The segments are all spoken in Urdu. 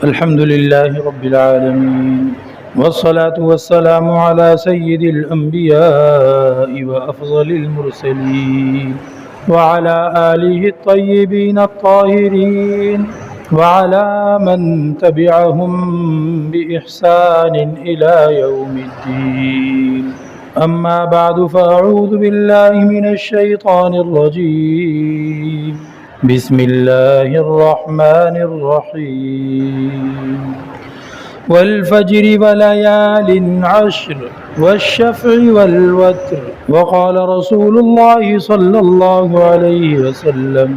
الحمد لله رب العالمين والصلاة والسلام على سيد الأنبياء وأفضل المرسلين وعلى آله الطيبين الطاهرين وعلى من تبعهم بإحسان إلى يوم الدين. أما بعد فأعوذ بالله من الشيطان الرجيم. بسم الله الرحمن الرحيم. والفجر وليال عشر والشفع والوتر. وقال رسول الله صلى الله عليه وسلم: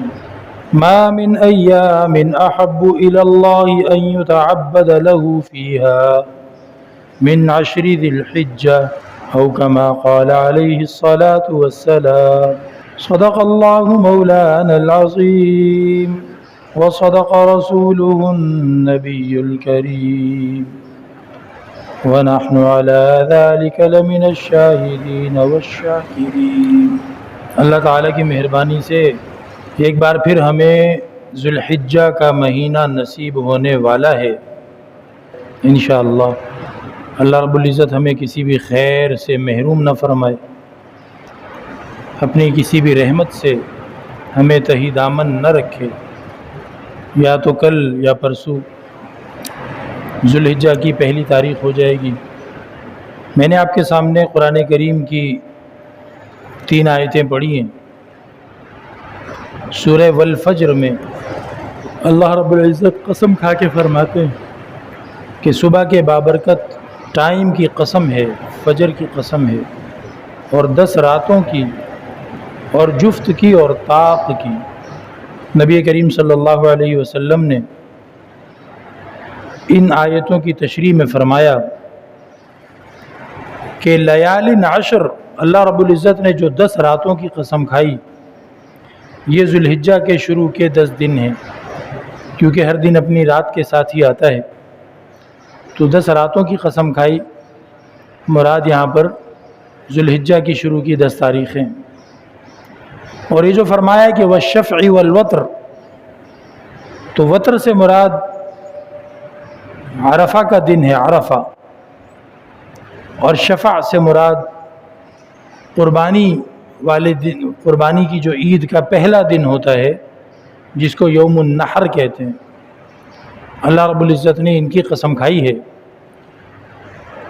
ما من أيام أحب إلى الله أن يتعبد له فيها من عشر ذي الحجة، أو كما قال عليه الصلاة والسلام. صدق الله مولانا العظيم وصدق رسوله النبي الكريم ونحن على ذلك لمن الشاهدين والشاكرين. اللہ تعالیٰ کی مہربانی سے ایک بار پھر ہمیں ذوالحجہ کا مہینہ نصیب ہونے والا ہے انشاءاللہ. اللہ رب العزت ہمیں کسی بھی خیر سے محروم نہ فرمائے، اپنی کسی بھی رحمت سے ہمیں تہی دامن نہ رکھے. یا تو کل یا پرسوں ذوالحجہ کی پہلی تاریخ ہو جائے گی. میں نے آپ کے سامنے قرآن کریم کی 3 آیتیں پڑھی ہیں. سورہ والفجر میں اللہ رب العزت قسم کھا کے فرماتے ہیں کہ صبح کے بابرکت ٹائم کی قسم ہے، فجر کی قسم ہے، اور 10 راتوں کی اور جفت کی اور طاق کی. نبی کریم صلی اللہ علیہ وسلم نے ان آیتوں کی تشریح میں فرمایا کہ لیال عشر، اللہ رب العزت نے جو 10 راتوں کی قسم کھائی، یہ ذوالحجہ کے شروع کے 10 دن ہیں، کیونکہ ہر دن اپنی رات کے ساتھ ہی آتا ہے. تو 10 راتوں کی قسم کھائی، مراد یہاں پر ذوالحجہ کی شروع کی 10 تاریخیں. اور یہ جو فرمایا کہ والشفع والوتر، تو وتر سے مراد عرفہ کا دن ہے، عرفہ، اور شفع سے مراد قربانی والے دن، قربانی کی جو عید کا پہلا دن ہوتا ہے جس کو یوم النحر کہتے ہیں. اللہ رب العزت نے ان کی قسم کھائی ہے.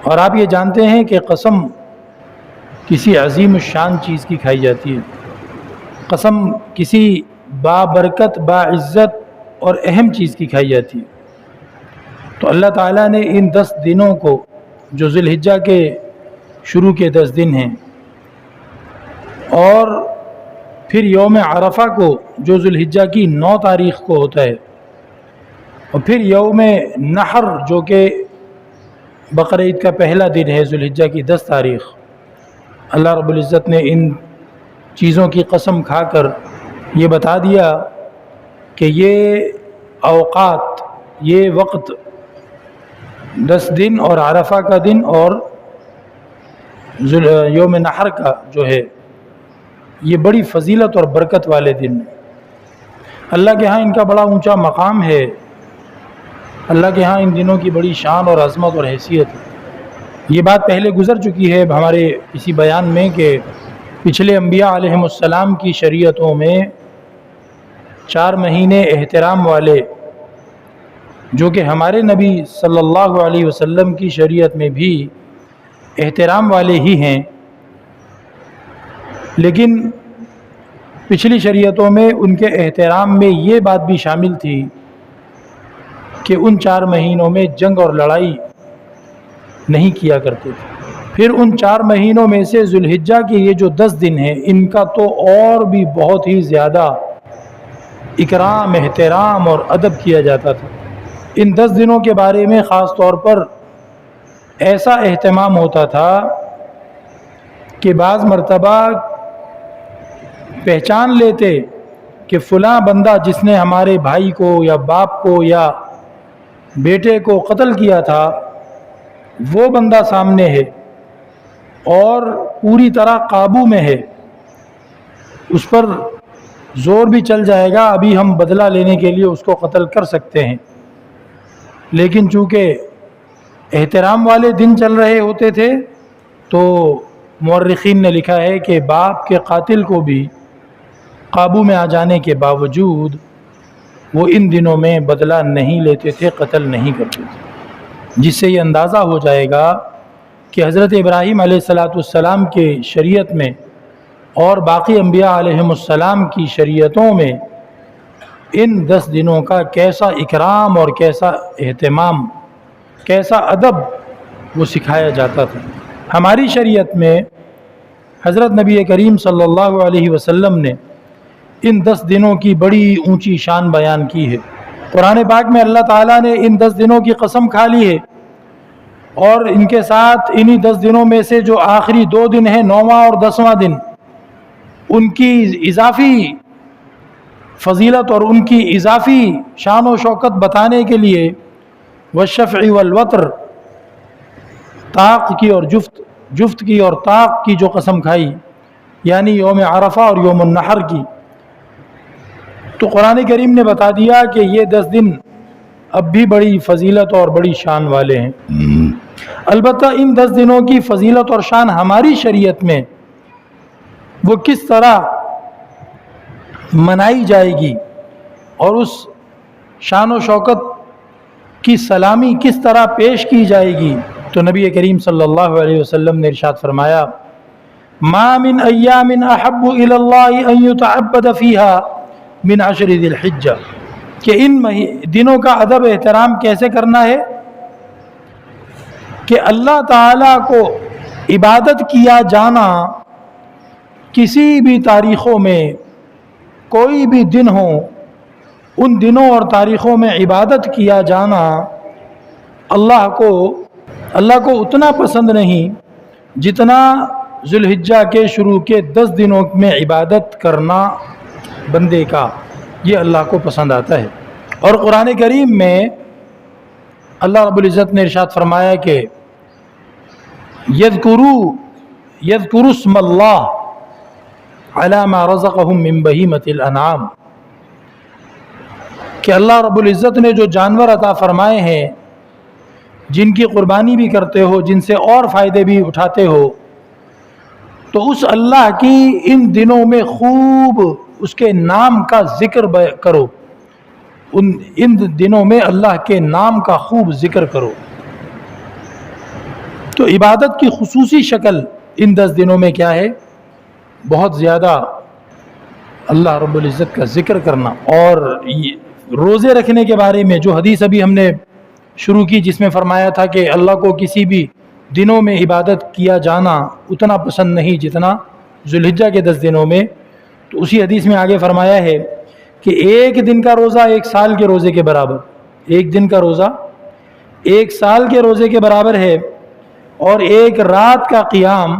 اور آپ یہ جانتے ہیں کہ قسم کسی عظیم الشان چیز کی کھائی جاتی ہے. قسم کسی بابرکت، باعزت اور اہم چیز کی کھائی جاتی ہے. تو اللہ تعالیٰ نے ان 10 دنوں کو جو ذوالحجہ کے شروع کے 10 دن ہیں، اور پھر یوم عرفہ کو جو ذوالحجہ کی 9 تاریخ کو ہوتا ہے، اور پھر یوم نحر جو کہ بقرعید کا پہلا دن ہے ذوالحجہ کی 10 تاریخ، اللہ رب العزت نے ان چیزوں کی قسم کھا کر یہ بتا دیا کہ یہ اوقات، یہ وقت 10 دن اور عرفہ کا دن اور یوم نحر کا جو ہے، یہ بڑی فضیلت اور برکت والے دن. اللہ کے ہاں ان کا بڑا اونچا مقام ہے. اللہ کے ہاں ان دنوں کی بڑی شان اور عظمت اور حیثیت ہے. یہ بات پہلے گزر چکی ہے ہمارے کسی بیان میں کہ پچھلے انبیاء علیہم السلام کی شریعتوں میں 4 مہینے احترام والے، جو کہ ہمارے نبی صلی اللہ علیہ وسلم کی شریعت میں بھی احترام والے ہی ہیں، لیکن پچھلی شریعتوں میں ان کے احترام میں یہ بات بھی شامل تھی کہ ان 4 مہینوں میں جنگ اور لڑائی نہیں کیا کرتے تھے. پھر ان 4 مہینوں میں سے ذوالحجہ کے یہ جو 10 دن ہیں، ان کا تو اور بھی بہت ہی زیادہ اکرام، احترام اور ادب کیا جاتا تھا. ان 10 دنوں کے بارے میں خاص طور پر ایسا اہتمام ہوتا تھا کہ بعض مرتبہ پہچان لیتے کہ فلاں بندہ جس نے ہمارے بھائی کو یا باپ کو یا بیٹے کو قتل کیا تھا، وہ بندہ سامنے ہے اور پوری طرح قابو میں ہے، اس پر زور بھی چل جائے گا، ابھی ہم بدلہ لینے کے لیے اس کو قتل کر سکتے ہیں. لیکن چونکہ احترام والے دن چل رہے ہوتے تھے تو مورخین نے لکھا ہے کہ باپ کے قاتل کو بھی قابو میں آ جانے کے باوجود وہ ان دنوں میں بدلہ نہیں لیتے تھے، قتل نہیں کرتے تھے، جس سے یہ اندازہ ہو جائے گا کہ حضرت ابراہیم علیہ السلام کے شریعت میں اور باقی انبیاء علیہم السلام کی شریعتوں میں ان 10 دنوں کا کیسا اکرام اور کیسا اہتمام، کیسا ادب وہ سکھایا جاتا تھا۔ ہماری شریعت میں حضرت نبی کریم صلی اللہ علیہ وسلم نے ان 10 دنوں کی بڑی اونچی شان بیان کی ہے۔ قرآن پاک میں اللہ تعالیٰ نے ان 10 دنوں کی قسم کھا لی ہے، اور ان کے ساتھ انہی 10 دنوں میں سے جو آخری 2 دن ہیں، 9واں اور 10واں دن، ان کی اضافی فضیلت اور ان کی اضافی شان و شوکت بتانے کے لیے والشفع والوتر، طاق کی اور جفت کی اور طاق کی جو قسم کھائی، یعنی یوم عرفہ اور یوم النحر کی، تو قرآن کریم نے بتا دیا کہ یہ 10 دن اب بھی بڑی فضیلت اور بڑی شان والے ہیں۔ البتہ ان 10 دنوں کی فضیلت اور شان ہماری شریعت میں وہ کس طرح منائی جائے گی اور اس شان و شوکت کی سلامی کس طرح پیش کی جائے گی، تو نبی کریم صلی اللہ علیہ وسلم نے ارشاد فرمایا ما من ایام احب الی اللہ ان یتعبد فیہا من 10 ذی الحجہ، کہ ان دنوں کا ادب احترام کیسے کرنا ہے کہ اللہ تعالیٰ کو عبادت کیا جانا کسی بھی تاریخوں میں، کوئی بھی دن ہو، ان دنوں اور تاریخوں میں عبادت کیا جانا اللہ کو اتنا پسند نہیں جتنا ذوالحجہ کے شروع کے 10 دنوں میں عبادت کرنا بندے کا، یہ اللہ کو پسند آتا ہے۔ اور قرآن کریم میں اللہ رب العزت نے ارشاد فرمایا کہ یذکروا اسم اللہ علی ما رزقہم من بہیمۃ الانعام، کہ اللہ رب العزت نے جو جانور عطا فرمائے ہیں، جن کی قربانی بھی کرتے ہو، جن سے اور فائدے بھی اٹھاتے ہو، تو اس اللہ کی ان دنوں میں خوب اس کے نام کا ذکر کرو، ان دنوں میں اللہ کے نام کا خوب ذکر کرو۔ تو عبادت کی خصوصی شکل ان 10 دنوں میں کیا ہے؟ بہت زیادہ اللہ رب العزت کا ذکر کرنا۔ اور روزے رکھنے کے بارے میں جو حدیث ابھی ہم نے شروع کی، جس میں فرمایا تھا کہ اللہ کو کسی بھی دنوں میں عبادت کیا جانا اتنا پسند نہیں جتنا ذوالحجہ کے 10 دنوں میں، تو اسی حدیث میں آگے فرمایا ہے کہ 1 دن کا روزہ 1 سال کے روزے کے برابر، 1 دن کا روزہ 1 سال کے روزے کے برابر ہے، اور 1 رات کا قیام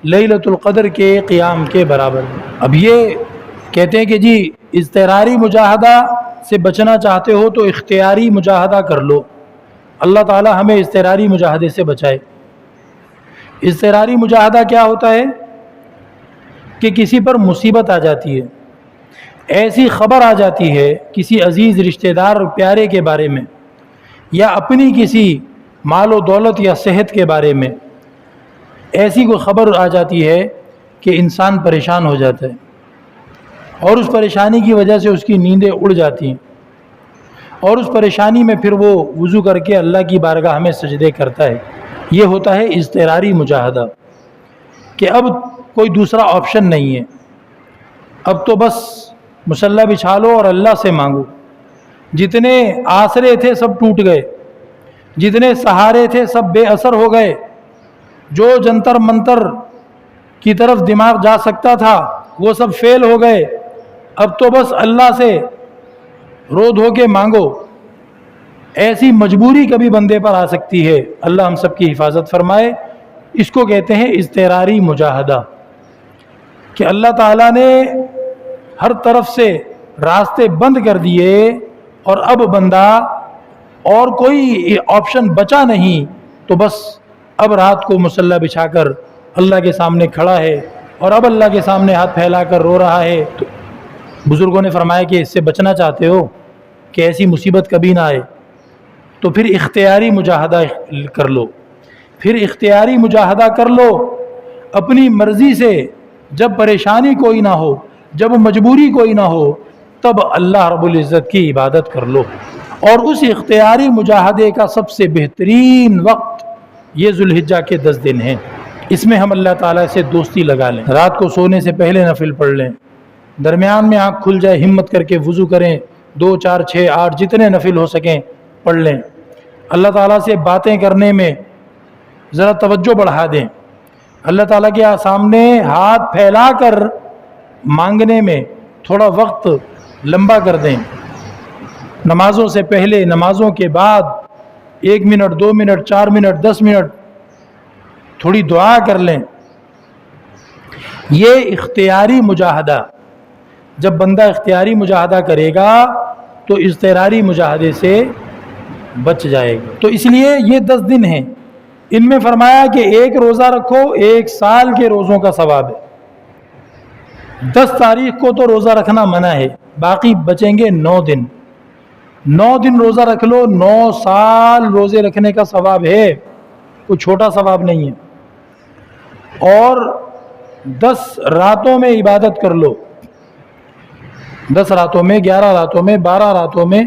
لیلۃ القدر کے قیام کے برابر ہے۔ اب یہ کہتے ہیں کہ جی اضطراری مجاہدہ سے بچنا چاہتے ہو تو اختیاری مجاہدہ کر لو، اللہ تعالی ہمیں اضطراری مجاہدے سے بچائے۔ اضطراری مجاہدہ کیا ہوتا ہے کہ کسی پر مصیبت آ جاتی ہے، ایسی خبر آ جاتی ہے کسی عزیز رشتہ دار اور پیارے کے بارے میں، یا اپنی کسی مال و دولت یا صحت کے بارے میں، ایسی کوئی خبر آ جاتی ہے کہ انسان پریشان ہو جاتا ہے، اور اس پریشانی کی وجہ سے اس کی نیندیں اڑ جاتی ہیں، اور اس پریشانی میں پھر وہ وضو کر کے اللہ کی بارگاہ میں سجدے کرتا ہے۔ یہ ہوتا ہے اضطراری مجاہدہ، کہ اب کوئی دوسرا آپشن نہیں ہے، اب تو بس مصلی بچھا لو اور اللہ سے مانگو۔ جتنے آسرے تھے سب ٹوٹ گئے، جتنے سہارے تھے سب بے اثر ہو گئے، جو جنتر منتر کی طرف دماغ جا سکتا تھا وہ سب فیل ہو گئے، اب تو بس اللہ سے رو دھو کے مانگو۔ ایسی مجبوری کبھی بندے پر آ سکتی ہے، اللہ ہم سب کی حفاظت فرمائے۔ اس کو کہتے ہیں اضطراری مجاہدہ، کہ اللہ تعالیٰ نے ہر طرف سے راستے بند کر دیے اور اب بندہ اور کوئی آپشن بچا نہیں، تو بس اب رات کو مصلی بچھا کر اللہ کے سامنے کھڑا ہے اور اب اللہ کے سامنے ہاتھ پھیلا کر رو رہا ہے۔ تو بزرگوں نے فرمایا کہ اس سے بچنا چاہتے ہو کہ ایسی مصیبت کبھی نہ آئے، تو پھر اختیاری مجاہدہ کر لو، پھر اختیاری مجاہدہ کر لو اپنی مرضی سے، جب پریشانی کوئی نہ ہو، جب مجبوری کوئی نہ ہو، تب اللہ رب العزت کی عبادت کر لو۔ اور اس اختیاری مجاہدے کا سب سے بہترین وقت یہ ذوالحجہ کے 10 دن ہیں۔ اس میں ہم اللہ تعالیٰ سے دوستی لگا لیں، رات کو سونے سے پہلے نفل پڑھ لیں، درمیان میں آنکھ کھل جائے ہمت کر کے وضو کریں، 2 4 6 8 جتنے نفل ہو سکیں پڑھ لیں۔ اللہ تعالیٰ سے باتیں کرنے میں ذرا توجہ بڑھا دیں، اللہ تعالیٰ کے سامنے ہاتھ پھیلا کر مانگنے میں تھوڑا وقت لمبا کر دیں۔ نمازوں سے پہلے، نمازوں کے بعد 1 منٹ 2 منٹ 4 منٹ 10 منٹ تھوڑی دعا کر لیں۔ یہ اختیاری مجاہدہ، جب بندہ اختیاری مجاہدہ کرے گا تو اضطراری مجاہدے سے بچ جائے گا۔ تو اس لیے یہ 10 دن ہیں، ان میں فرمایا کہ ایک روزہ رکھو 1 سال کے روزوں کا ثواب ہے۔ 10 تاریخ کو تو روزہ رکھنا منع ہے، باقی بچیں گے 9 دن، 9 دن روزہ رکھ لو، 9 سال روزے رکھنے کا ثواب ہے، کوئی چھوٹا ثواب نہیں ہے۔ اور 10 راتوں میں عبادت کر لو، 10 راتوں میں، 11 راتوں میں، 12 راتوں میں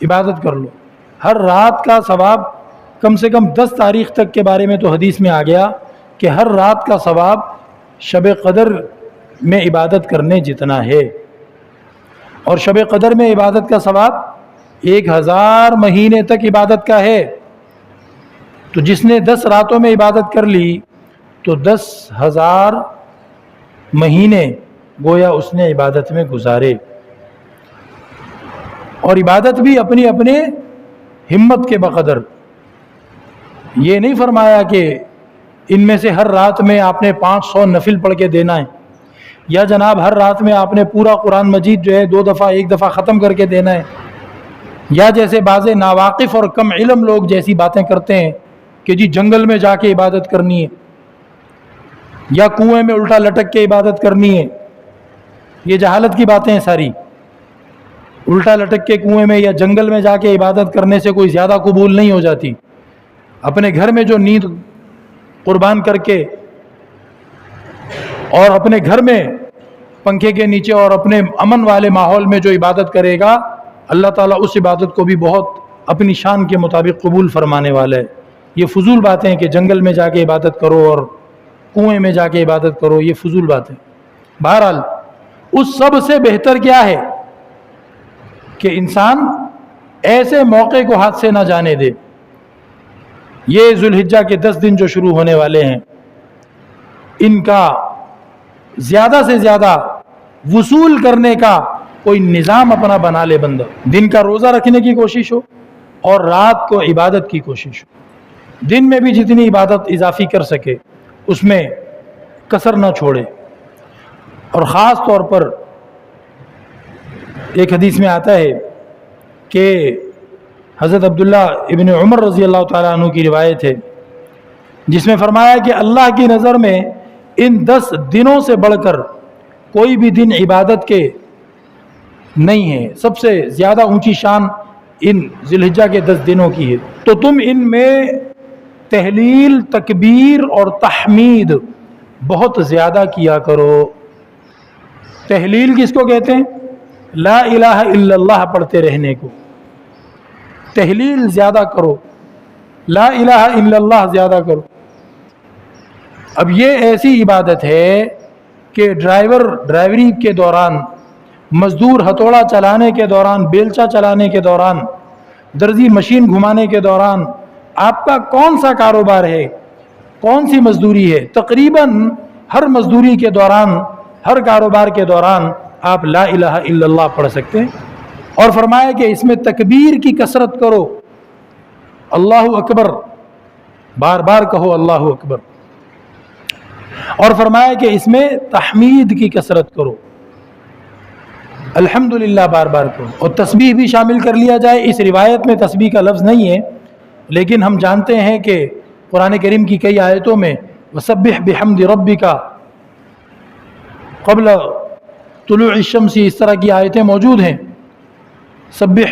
عبادت کر لو، ہر رات کا ثواب کم سے کم 10 تاریخ تک کے بارے میں تو حدیث میں آ گیا کہ ہر رات کا ثواب شب قدر میں عبادت کرنے جتنا ہے، اور شب قدر میں عبادت کا ثواب 1000 مہینے تک عبادت کا ہے۔ تو جس نے 10 راتوں میں عبادت کر لی تو 10,000 مہینے گویا اس نے عبادت میں گزارے، اور عبادت بھی اپنی اپنے ہمت کے بقدر۔ یہ نہیں فرمایا کہ ان میں سے ہر رات میں آپ نے 500 نفل پڑھ کے دینا ہے، یا جناب ہر رات میں آپ نے پورا قرآن مجید جو ہے 2 دفعہ 1 دفعہ ختم کر کے دینا ہے، یا جیسے بعض ناواقف اور کم علم لوگ جیسی باتیں کرتے ہیں کہ جی جنگل میں جا کے عبادت کرنی ہے، یا کنویں میں الٹا لٹک کے عبادت کرنی ہے۔ یہ جہالت کی باتیں ہیں ساری۔ الٹا لٹک کے کنویں میں یا جنگل میں جا کے عبادت کرنے سے کوئی زیادہ قبول نہیں ہو جاتی۔ اپنے گھر میں جو نیند قربان کر کے اور اپنے گھر میں پنکھے کے نیچے اور اپنے امن والے ماحول میں جو عبادت کرے گا، اللہ تعالیٰ اس عبادت کو بھی بہت اپنی شان کے مطابق قبول فرمانے والا ہے۔ یہ فضول باتیں ہیں کہ جنگل میں جا کے عبادت کرو اور کنویں میں جا کے عبادت کرو، یہ فضول باتیں۔ بہرحال اس سب سے بہتر کیا ہے کہ انسان ایسے موقع کو ہاتھ سے نہ جانے دے۔ یہ ذوالحجہ کے 10 دن جو شروع ہونے والے ہیں، ان کا زیادہ سے زیادہ وصول کرنے کا کوئی نظام اپنا بنا لے بندہ۔ دن کا روزہ رکھنے کی کوشش ہو اور رات کو عبادت کی کوشش ہو، دن میں بھی جتنی عبادت اضافی کر سکے اس میں کسر نہ چھوڑے۔ اور خاص طور پر ایک حدیث میں آتا ہے کہ حضرت عبداللہ ابن عمر رضی اللہ تعالیٰ عنہ کی روایت ہے، جس میں فرمایا کہ اللہ کی نظر میں ان 10 دنوں سے بڑھ کر کوئی بھی دن عبادت کے نہیں ہے، سب سے زیادہ اونچی شان ان ذوالحجہ کے 10 دنوں کی ہے۔ تو تم ان میں تحلیل، تکبیر اور تحمید بہت زیادہ کیا کرو۔ تحلیل کس کو کہتے ہیں؟ لا الہ الا اللہ پڑھتے رہنے کو تحلیل زیادہ کرو، لا الہ الا اللہ زیادہ کرو۔ اب یہ ایسی عبادت ہے کہ ڈرائیوری کے دوران، مزدور ہتھوڑا چلانے کے دوران، بیلچا چلانے کے دوران، درزی مشین گھمانے کے دوران، آپ کا کون سا کاروبار ہے، کون سی مزدوری ہے، تقریباً ہر مزدوری کے دوران، ہر کاروبار کے دوران آپ لا الہ الا اللہ پڑھ سکتے ہیں۔ اور فرمایا کہ اس میں تکبیر کی کثرت کرو، اللہ اکبر بار بار کہو، اللہ اکبر۔ اور فرمایا کہ اس میں تحمید کی کثرت کرو، الحمدللہ بار بار کرو، اور تسبیح بھی شامل کر لیا جائے۔ اس روایت میں تسبیح کا لفظ نہیں ہے، لیکن ہم جانتے ہیں کہ قرآن کریم کی کئی آیتوں میں وسبح بحمد ربک قبل طلوع الشمس، اس طرح کی آیتیں موجود ہیں۔ سبح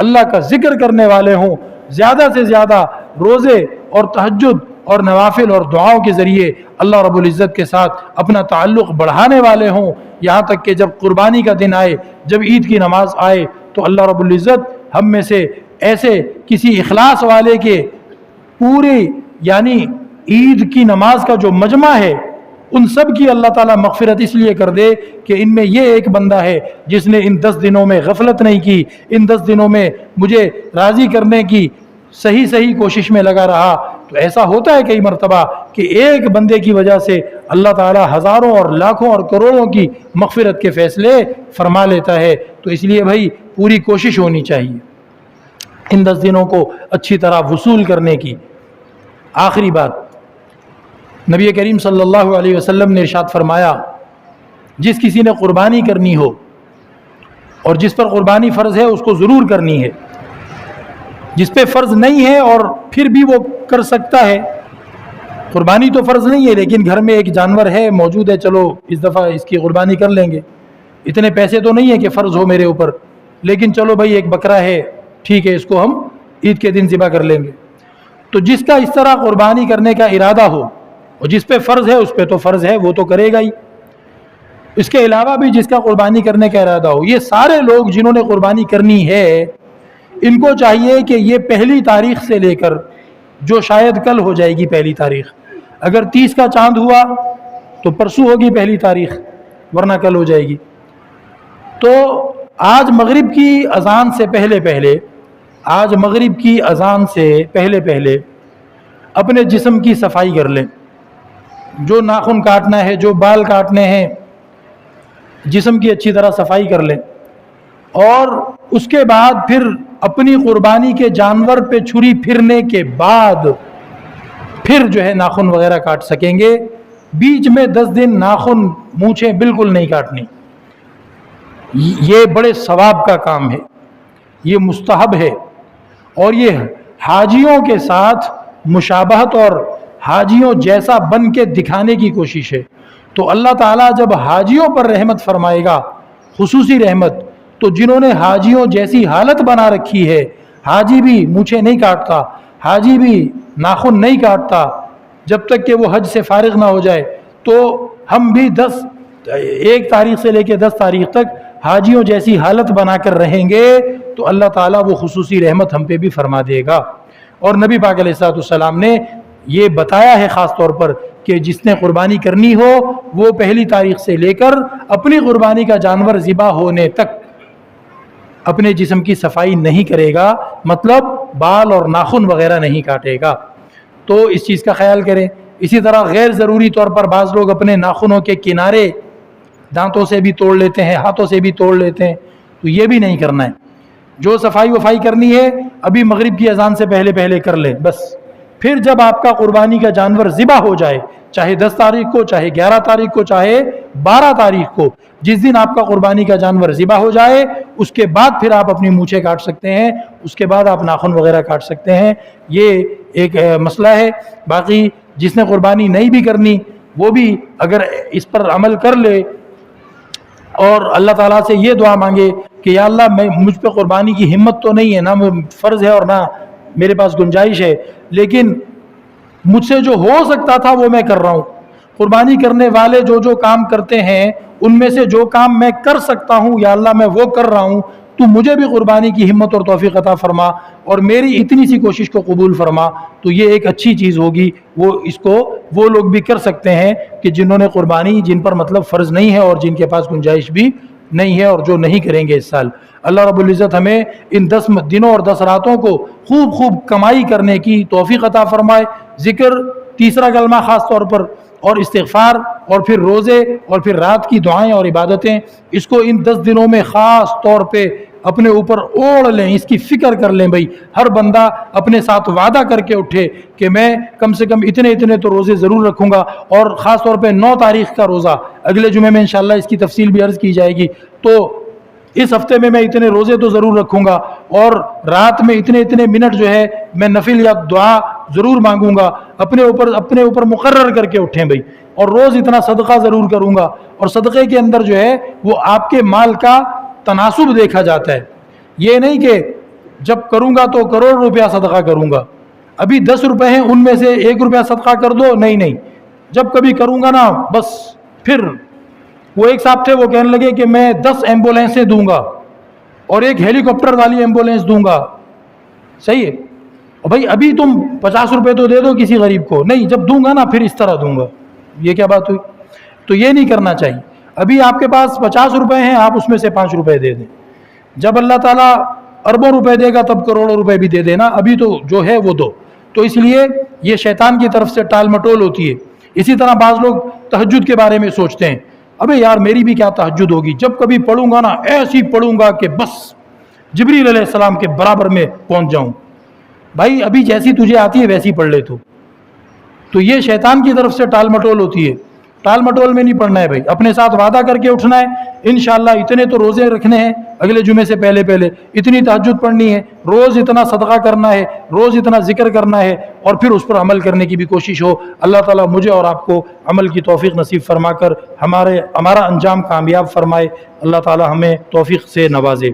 اللہ کا ذکر کرنے والے ہوں، زیادہ سے زیادہ روزے اور تہجد اور نوافل اور دعاؤں کے ذریعے اللہ رب العزت کے ساتھ اپنا تعلق بڑھانے والے ہوں، یہاں تک کہ جب قربانی کا دن آئے، جب عید کی نماز آئے تو اللہ رب العزت ہم میں سے ایسے کسی اخلاص والے کے پوری یعنی عید کی نماز کا جو مجمع ہے ان سب کی اللہ تعالیٰ مغفرت اس لیے کر دے کہ ان میں یہ ایک بندہ ہے جس نے ان 10 دنوں میں غفلت نہیں کی، ان 10 دنوں میں مجھے راضی کرنے کی صحیح کوشش میں لگا رہا۔ تو ایسا ہوتا ہے کئی مرتبہ کہ ایک بندے کی وجہ سے اللہ تعالیٰ ہزاروں اور لاکھوں اور کروڑوں کی مغفرت کے فیصلے فرما لیتا ہے۔ تو اس لیے بھائی پوری کوشش ہونی چاہیے ان 10 دنوں کو اچھی طرح وصول کرنے کی۔ آخری بات، نبی کریم صلی اللہ علیہ وسلم نے ارشاد فرمایا، جس کسی نے قربانی کرنی ہو اور جس پر قربانی فرض ہے اس کو ضرور کرنی ہے، جس پہ فرض نہیں ہے اور پھر بھی وہ کر سکتا ہے، قربانی تو فرض نہیں ہے لیکن گھر میں ایک جانور ہے موجود ہے، چلو اس دفعہ اس کی قربانی کر لیں گے، اتنے پیسے تو نہیں ہے کہ فرض ہو میرے اوپر، لیکن چلو بھائی ایک بکرا ہے، ٹھیک ہے اس کو ہم عید کے دن ذبح کر لیں گے۔ تو جس کا اس طرح قربانی کرنے کا ارادہ ہو اور جس پہ فرض ہے اس پہ تو فرض ہے، وہ تو کرے گا ہی، اس کے علاوہ بھی جس کا قربانی کرنے کا ارادہ ہو، یہ سارے لوگ جنہوں نے قربانی کرنی ہے ان کو چاہیے کہ یہ 1 تاریخ سے لے کر جو شاید کل ہو جائے گی 1 تاریخ، اگر 30 کا چاند ہوا تو پرسوں ہوگی 1 تاریخ ورنہ کل ہو جائے گی، تو آج مغرب کی اذان سے پہلے اپنے جسم کی صفائی کر لیں، جو ناخن کاٹنا ہے، جو بال کاٹنے ہیں، جسم کی اچھی طرح صفائی کر لیں، اور اس کے بعد پھر اپنی قربانی کے جانور پہ چھری پھرنے کے بعد پھر جو ہے ناخن وغیرہ کاٹ سکیں گے۔ بیچ میں 10 دن ناخن مونچھیں بالکل نہیں کاٹنی، یہ بڑے ثواب کا کام ہے، یہ مستحب ہے، اور یہ حاجیوں کے ساتھ مشابہت اور حاجیوں جیسا بن کے دکھانے کی کوشش ہے۔ تو اللہ تعالیٰ جب حاجیوں پر رحمت فرمائے گا، خصوصی رحمت، تو جنہوں نے حاجیوں جیسی حالت بنا رکھی ہے، حاجی بھی مونچھیں نہیں کاٹتا، حاجی بھی ناخن نہیں کاٹتا جب تک کہ وہ حج سے فارغ نہ ہو جائے، تو ہم بھی 1 تاریخ سے لے کے 10 تاریخ تک حاجیوں جیسی حالت بنا کر رہیں گے تو اللہ تعالیٰ وہ خصوصی رحمت ہم پہ بھی فرما دے گا۔ اور نبی پاک علیہ السلام نے یہ بتایا ہے خاص طور پر کہ جس نے قربانی کرنی ہو وہ 1 تاریخ سے لے کر اپنی قربانی کا جانور ذبح ہونے تک اپنے جسم کی صفائی نہیں کرے گا، مطلب بال اور ناخن وغیرہ نہیں کاٹے گا۔ تو اس چیز کا خیال کریں۔ اسی طرح غیر ضروری طور پر بعض لوگ اپنے ناخنوں کے کنارے دانتوں سے بھی توڑ لیتے ہیں، ہاتھوں سے بھی توڑ لیتے ہیں، تو یہ بھی نہیں کرنا ہے۔ جو صفائی وفائی کرنی ہے ابھی مغرب کی اذان سے پہلے کر لیں بس، پھر جب آپ کا قربانی کا جانور ذبح ہو جائے، چاہے 10 تاریخ کو، چاہے 11 تاریخ کو، چاہے 12 تاریخ کو، جس دن آپ کا قربانی کا جانور ذبح ہو جائے اس کے بعد پھر آپ اپنی مونچھیں کاٹ سکتے ہیں، اس کے بعد آپ ناخن وغیرہ کاٹ سکتے ہیں۔ یہ ایک مسئلہ ہے۔ باقی جس نے قربانی نہیں بھی کرنی وہ بھی اگر اس پر عمل کر لے اور اللہ تعالیٰ سے یہ دعا مانگے کہ یا اللہ مجھ پہ قربانی کی ہمت تو نہیں ہے، نہ فرض ہے اور نہ میرے پاس گنجائش ہے، لیکن مجھ سے جو ہو سکتا تھا وہ میں کر رہا ہوں۔ قربانی کرنے والے جو کام کرتے ہیں ان میں سے جو کام میں کر سکتا ہوں یا اللہ میں وہ کر رہا ہوں، تو مجھے بھی قربانی کی ہمت اور توفیق عطا فرما اور میری اتنی سی کوشش کو قبول فرما۔ تو یہ ایک اچھی چیز ہوگی، اس کو وہ لوگ بھی کر سکتے ہیں کہ جنہوں نے قربانی، جن پر مطلب فرض نہیں ہے اور جن کے پاس گنجائش بھی نہیں ہے اور جو نہیں کریں گے اس سال۔ اللہ رب العزت ہمیں ان 10 دنوں اور 10 راتوں کو خوب کمائی کرنے کی توفیق عطا فرمائے۔ ذکر، تیسرا کلمہ خاص طور پر، اور استغفار، اور پھر روزے، اور پھر رات کی دعائیں اور عبادتیں، اس کو ان 10 دنوں میں خاص طور پہ اپنے اوپر اوڑھ لیں، اس کی فکر کر لیں۔ بھائی ہر بندہ اپنے ساتھ وعدہ کر کے اٹھے کہ میں کم سے کم اتنے تو روزے ضرور رکھوں گا، اور خاص طور پہ 9 تاریخ کا روزہ اگلے جمعے میں انشاءاللہ اس کی تفصیل بھی عرض کی جائے گی، تو اس ہفتے میں اتنے روزے تو ضرور رکھوں گا، اور رات میں اتنے منٹ جو ہے میں نفل یا دعا ضرور مانگوں گا، اپنے اوپر مقرر کر کے اٹھیں بھائی، اور روز اتنا صدقہ ضرور کروں گا۔ اور صدقے کے اندر جو ہے وہ آپ کے مال کا تناسب دیکھا جاتا ہے، یہ نہیں کہ جب کروں گا تو کروڑ روپیہ صدقہ کروں گا، ابھی 10 روپے ہیں ان میں سے 1 روپیہ صدقہ کر دو، نہیں، جب کبھی کروں گا نا بس پھر وہ ایک صاحب تھے، وہ کہنے لگے کہ میں 10 ایمبولینسیں دوں گا اور ایک ہیلی کاپٹر والی ایمبولینس دوں گا، صحیح ہے؟ اور بھائی ابھی تم 50 روپے تو دے دو کسی غریب کو، نہیں جب دوں گا نا پھر اس طرح دوں گا، یہ کیا بات ہوئی؟ تو یہ نہیں کرنا چاہیے. ابھی آپ کے پاس 50 روپے ہیں، آپ اس میں سے 5 روپے دے دیں، جب اللہ تعالیٰ اربوں روپے دے گا تب کروڑوں روپے بھی دے دینا، ابھی تو جو ہے وہ دو. تو اس لیے یہ شیطان کی طرف سے ٹال مٹول ہوتی ہے. اسی طرح بعض لوگ تہجد کے بارے میں سوچتے ہیں، ابے یار میری بھی کیا تہجد ہوگی، جب کبھی پڑھوں گا نا ایسی پڑھوں گا کہ بس جبریل علیہ السلام کے برابر میں پہنچ جاؤں. بھائی ابھی جیسی تجھے آتی ہے ویسی پڑھ لے تو یہ شیطان کی طرف سے ٹال مٹول ہوتی ہے. ٹال مٹول میں نہیں پڑھنا ہے بھائی، اپنے ساتھ وعدہ کر کے اٹھنا ہے، انشاءاللہ اتنے تو روزے رکھنے ہیں اگلے جمعے سے پہلے، اتنی تہجد پڑھنی ہے، روز اتنا صدقہ کرنا ہے، روز اتنا ذکر کرنا ہے، اور پھر اس پر عمل کرنے کی بھی کوشش ہو. اللہ تعالیٰ مجھے اور آپ کو عمل کی توفیق نصیب فرما کر ہمارا انجام کامیاب فرمائے. اللہ تعالیٰ ہمیں توفیق سے نوازے.